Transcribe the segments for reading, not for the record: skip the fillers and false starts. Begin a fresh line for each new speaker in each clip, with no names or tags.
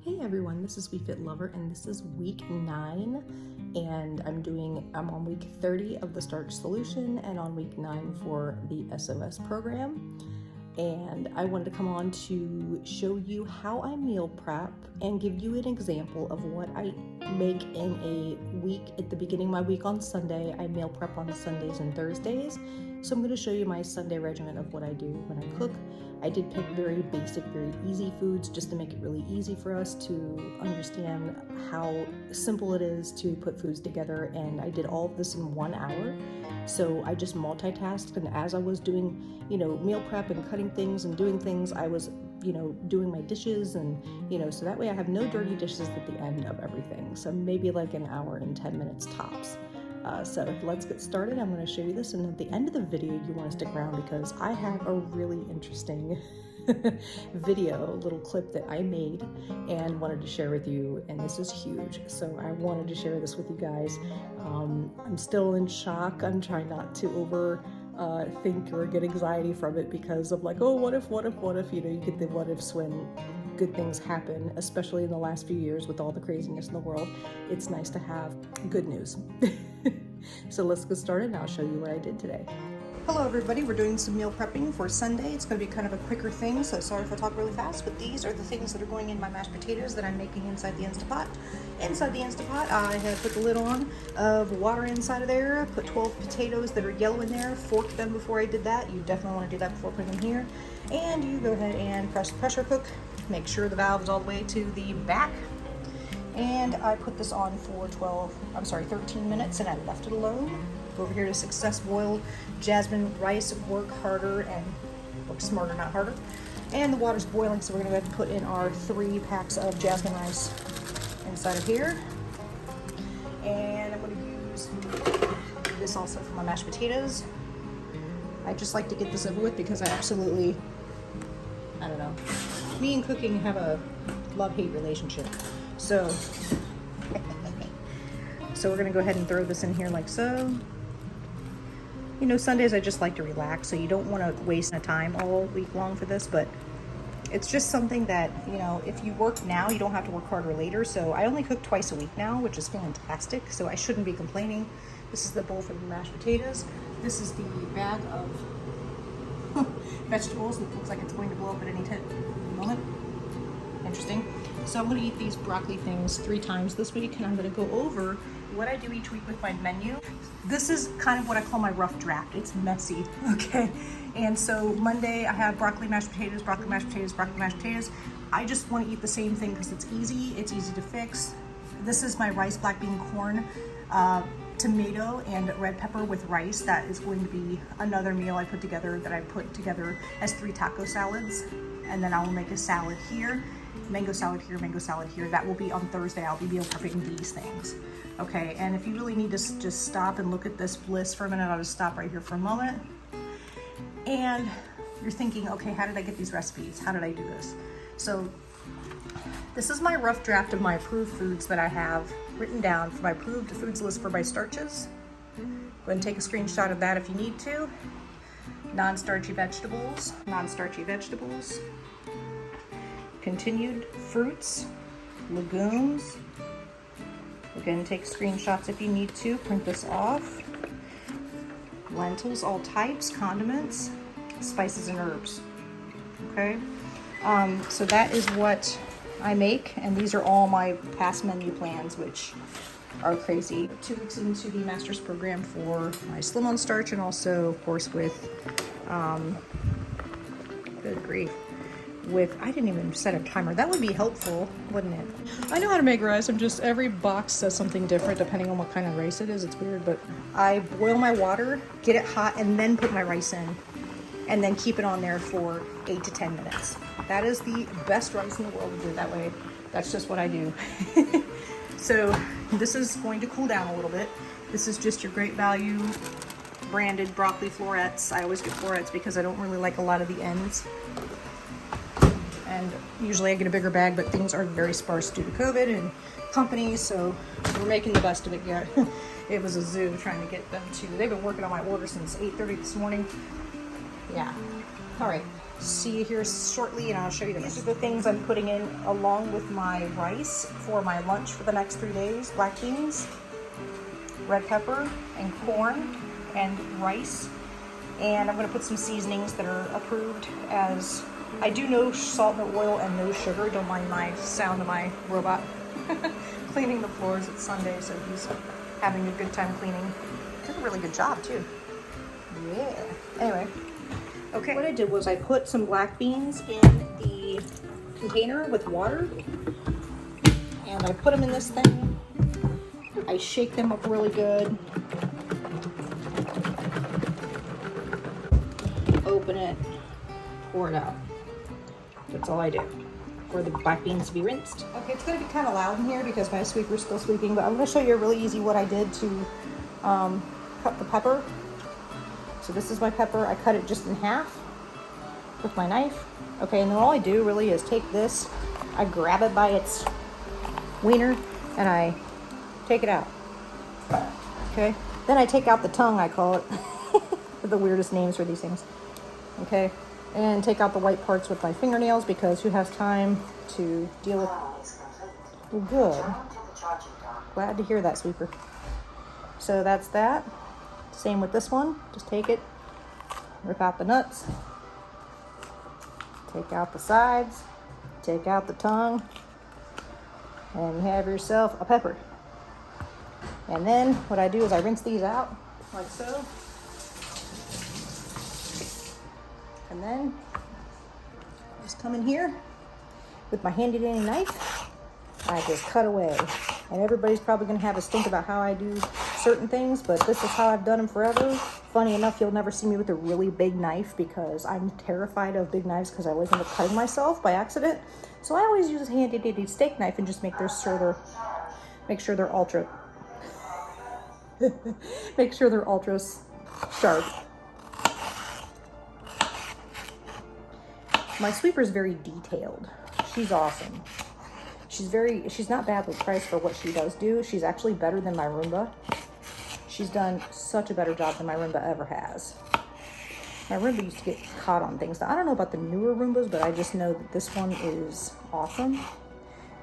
Hey everyone, this is WeFit Lover and this is week 9 and I'm on week 30 of the Starch Solution and on week 9 for the SOS program. And I wanted to come on to show you how I meal prep and give you an example of what I make in a week. At the beginning of my week on Sunday, I meal prep on Sundays and Thursdays. So I'm going to show you my Sunday regimen of what I do when I cook. I did pick very basic, very easy foods just to make it really easy for us to understand how simple it is to put foods together. And I did all of this in 1 hour. So I just multitasked, and as I was doing, meal prep and cutting things and doing things, I was, doing my dishes and, so that way I have no dirty dishes at the end of everything. So maybe like an hour and 10 minutes tops. So let's get started. I'm going to show you this, and at the end of the video you want to stick around because I have a really interesting little clip that I made and wanted to share with you, and this is huge, so I wanted to share this with you guys. I'm still in shock. I'm trying not to think or get anxiety from it because of like, oh, what if, you get the what ifs when good things happen, especially in the last few years with all the craziness in the world. It's nice to have good news. So let's get started and I'll show you what I did today. Hello everybody, we're doing some meal prepping for Sunday. It's going to be kind of a quicker thing, so sorry if I talk really fast, but these are the things that are going in my mashed potatoes that I'm making inside the Instapot. Inside the Instapot, I have put the lid on of water inside of there, put 12 potatoes that are yellow in there, forked them before I did that. You definitely want to do that before putting them here. And you go ahead and pressure cook. Make sure the valve is all the way to the back. And I put this on for 13 minutes and I left it alone. Go over here to Success Boiled Jasmine Rice. Work harder and work smarter, not harder. And the water's boiling, so we're gonna go ahead and put in our 3 packs of jasmine rice inside of here. And I'm gonna use this also for my mashed potatoes. I just like to get this over with because I don't know. Me and cooking have a love-hate relationship. So we're gonna go ahead and throw this in here like so. Sundays I just like to relax, so you don't want to waste my time all week long for this, but it's just something that, if you work now, you don't have to work harder later. So I only cook twice a week now, which is fantastic, so I shouldn't be complaining. This is the bowl for the mashed potatoes. This is the bag of vegetables. It looks like it's going to blow up at any moment. Interesting. So I'm going to eat these broccoli things 3 times this week, and I'm going to go over what I do each week with my menu. This is kind of what I call my rough draft. It's messy, okay? And so Monday I have broccoli, mashed potatoes, broccoli, mashed potatoes, broccoli, mashed potatoes. I just want to eat the same thing because it's easy to fix. This is my rice, black bean, corn, tomato, and red pepper with rice. That is going to be another meal I put together as 3 taco salads. And then I will make a salad here, mango salad here, mango salad here. That will be on Thursday. I'll be meal prepping these things. Okay, and if you really need to just stop and look at this list for a minute, I'll just stop right here for a moment. And you're thinking, okay, how did I get these recipes? How did I do this? So this is my rough draft of my approved foods that I have written down for my approved foods list for my starches. Go ahead and take a screenshot of that if you need to. Non-starchy vegetables, continued fruits, legumes. Again, take screenshots if you need to, print this off. Lentils, all types, condiments, spices and herbs. Okay, so that is what I make, and these are all my past menu plans, which are crazy. 2 weeks into the master's program for my Slim on Starch, and also of course with good grief, I didn't even set a timer. That would be helpful, wouldn't it? I know how to make rice. Every box says something different depending on what kind of rice it is. It's weird, but I boil my water, get it hot, and then put my rice in, and then keep it on there for 8 to 10 minutes. That is the best rice in the world to do it that way. That's just what I do. So this is going to cool down a little bit. This is just your Great Value branded broccoli florets. I always get florets because I don't really like a lot of the ends. And usually I get a bigger bag, but things are very sparse due to COVID and companies, so we're making the best of it yet. It was a zoo trying to get them to, they've been working on my order since 8:30 this morning. Yeah, all right.
see you here shortly, and I'll show you the rest. These are the things I'm putting in along with my rice for my lunch for the next 3 days. Black beans, red pepper, and corn, and rice. And I'm going to put some seasonings that are approved, as I do no salt, no oil, and no sugar. Don't mind my sound of my robot cleaning the floors. It's Sunday, so he's having a good time cleaning. Did a really good job too. Yeah. Anyway, okay. What I did was I put some black beans in the container with water, and I put them in this thing. I shake them up really good. Open it, pour it out. That's all I do for the black beans to be rinsed. Okay, it's going to be kind of loud in here because my sweeper's still sweeping, but I'm going to show you really easy what I did to cut the pepper. So this is my pepper. I cut it just in half with my knife. Okay, and then all I do really is take this, I grab it by its wiener, and I take it out. Okay, then I take out the tongue, I call it. The weirdest names for these things. Okay, and take out the white parts with my fingernails, because who has time to deal with... Well, good. Glad to hear that, sweeper. So that's that. Same with this one. Just take it, rip out the nuts, take out the sides, take out the tongue, and you have yourself a pepper. And then what I do is I rinse these out like so. And then I just come in here with my handy dandy knife. I just cut away. And everybody's probably going to have a stink about how I do certain things, but this is how I've done them forever. Funny enough, you'll never see me with a really big knife, because I'm terrified of big knives, because I always end up cutting myself by accident. So I always use a handy dandy steak knife and just make sure they're ultra make sure they're ultra sharp. My sweeper's very detailed. She's awesome. She's not badly priced for what she does do. She's actually better than my Roomba. She's done such a better job than my Roomba ever has. My Roomba used to get caught on things. Now, I don't know about the newer Roombas, but I just know that this one is awesome.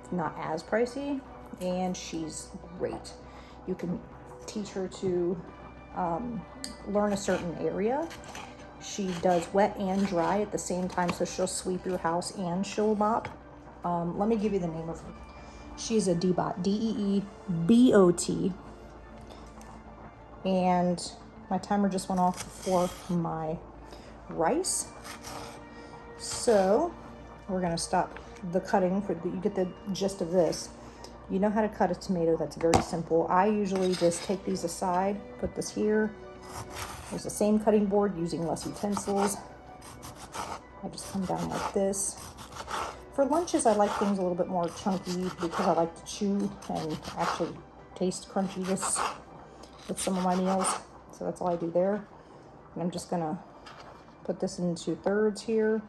It's not as pricey, and she's great. You can teach her to learn a certain area. She does wet and dry at the same time, so she'll sweep your house and she'll mop. Let me give you the name of her. She's a Deebot, D-E-E-B-O-T. And my timer just went off for my rice. So we're gonna stop the cutting you get the gist of this. You know how to cut a tomato. That's very simple. I usually just take these aside, put this here. There's the same cutting board using less utensils. I just come down like this. For lunches, I like things a little bit more chunky, because I like to chew and actually taste crunchiness with some of my meals. So that's all I do there. And I'm just gonna put this into thirds here,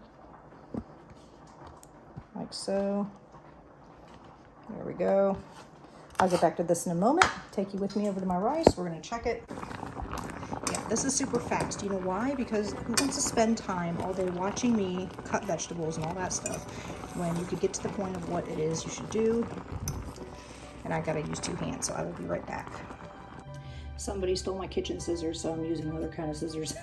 like so. There we go. I'll get back to this in a moment. Take you with me over to my rice. We're gonna check it. Yeah, this is super fast. You know why? Because who wants to spend time all day watching me cut vegetables and all that stuff when you could get to the point of what it is you should do? And I gotta use 2 hands, so I will be right back. Somebody stole my kitchen scissors, so I'm using another kind of scissors.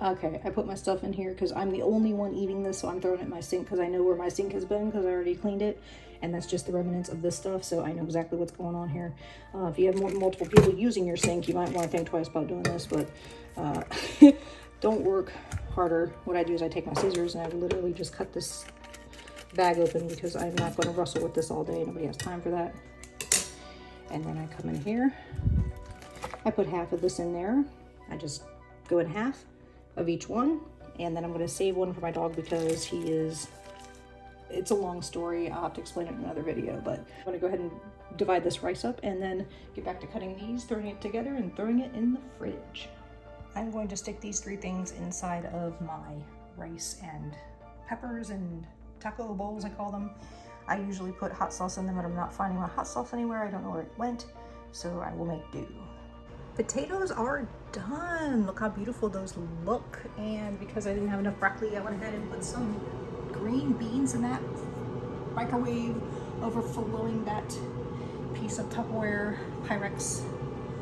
Okay, I put my stuff in here because I'm the only one eating this, so I'm throwing it in my sink because I know where my sink has been, because I already cleaned it. And that's just the remnants of this stuff, so I know exactly what's going on here. If you have multiple people using your sink, you might want to think twice about doing this, but don't work harder. What I do is I take my scissors and I literally just cut this bag open, because I'm not going to wrestle with this all day. Nobody has time for that. And then I come in here. I put half of this in there. I just go in half of each one, and then I'm going to save one for my dog, because it's a long story. I'll have to explain it in another video, but I'm going to go ahead and divide this rice up and then get back to cutting these, throwing it together, and throwing it in the fridge. I'm going to stick these 3 things inside of my rice and peppers and taco bowls, I call them. I usually put hot sauce in them, but I'm not finding my hot sauce anywhere. I don't know where it went, so I will make do. Potatoes are done. Look how beautiful those look. And because I didn't have enough broccoli, I went ahead and put some green beans in that microwave, overflowing that piece of Tupperware Pyrex.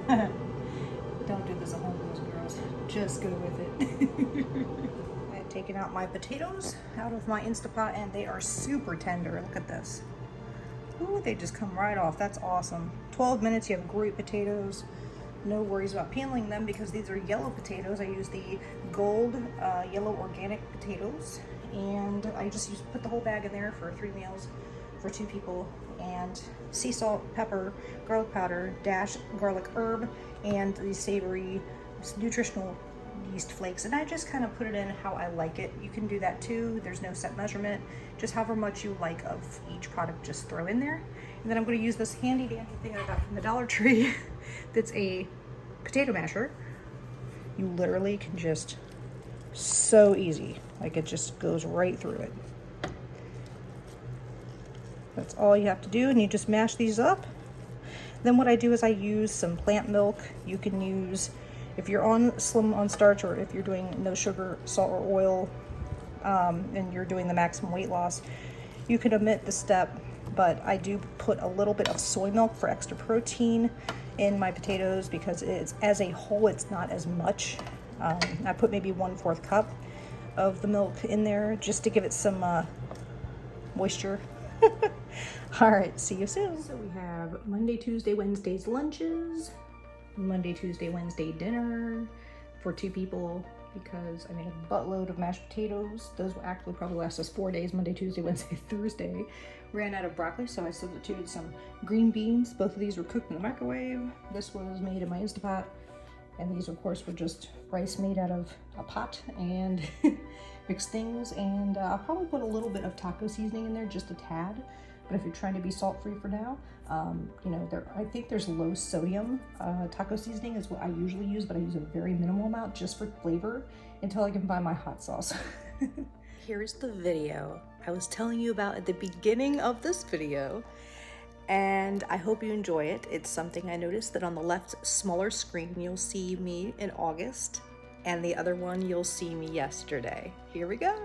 Don't do this at home, girls. Just go with it. I've taken out my potatoes out of my Instapot, and they are super tender. Look at this. Ooh, they just come right off. That's awesome. 12 minutes, you have great potatoes. No worries about peeling them because these are yellow potatoes. I use the gold yellow organic potatoes, and I just put the whole bag in there for 3 meals for 2 people. And sea salt, pepper, garlic powder, dash garlic herb, and the savory nutritional yeast flakes. And I just kind of put it in how I like it. You can do that too. There's no set measurement. Just however much you like of each product, just throw in there. And then I'm going to use this handy dandy thing I got from the Dollar Tree. That's a potato masher. You literally can just, so easy, like it just goes right through it. That's all you have to do, and you just mash these up. Then what I do is I use some plant milk. You can use, if you're on slim on starch, or if you're doing no sugar, salt, or oil, and you're doing the maximum weight loss, you can omit the step, but I do put a little bit of soy milk for extra protein in my potatoes because it's, as a whole, it's not as much. I put maybe 1/4 cup of the milk in there just to give it some moisture. All right, see you soon. So we have Monday, Tuesday, Wednesday's lunches, Monday, Tuesday, Wednesday dinner for 2 people because I made a buttload of mashed potatoes. Those will actually probably last us 4 days, Monday, Tuesday, Wednesday, Thursday. Ran out of broccoli, so I substituted some green beans. Both of these were cooked in the microwave. This was made in my Instapot. And these, of course, were just rice made out of a pot and mixed things. And I'll probably put a little bit of taco seasoning in there, just a tad. But if you're trying to be salt-free for now, you know, I think there's low sodium taco seasoning is what I usually use, but I use a very minimal amount just for flavor until I can find my hot sauce. Here's the video I was telling you about at the beginning of this video. And I hope you enjoy it. It's something I noticed that on the left smaller screen, you'll see me in August, and the other one, you'll see me yesterday. Here we go.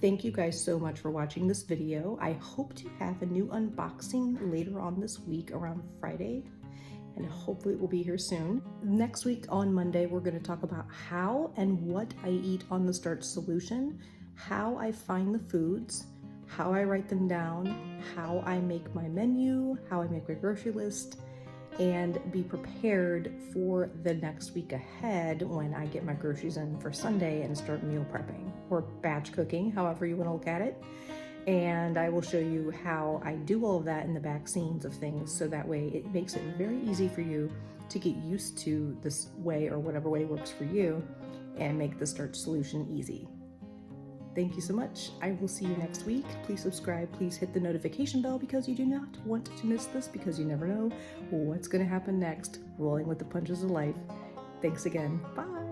Thank you guys so much for watching this video. I hope to have a new unboxing later on this week around Friday, and hopefully it will be here soon. Next week on Monday, we're going to talk about how and what I eat on the Starch Solution, how I find the foods, how I write them down, how I make my menu, how I make my grocery list, and be prepared for the next week ahead when I get my groceries in for Sunday and start meal prepping or batch cooking, however you want to look at it. And I will show you how I do all of that in the back scenes of things, so that way it makes it very easy for you to get used to this way or whatever way works for you and make the Starch Solution easy. Thank you so much. I will see you next week. Please subscribe. Please hit the notification bell because you do not want to miss this, because you never know what's going to happen next. Rolling with the punches of life. Thanks again. Bye.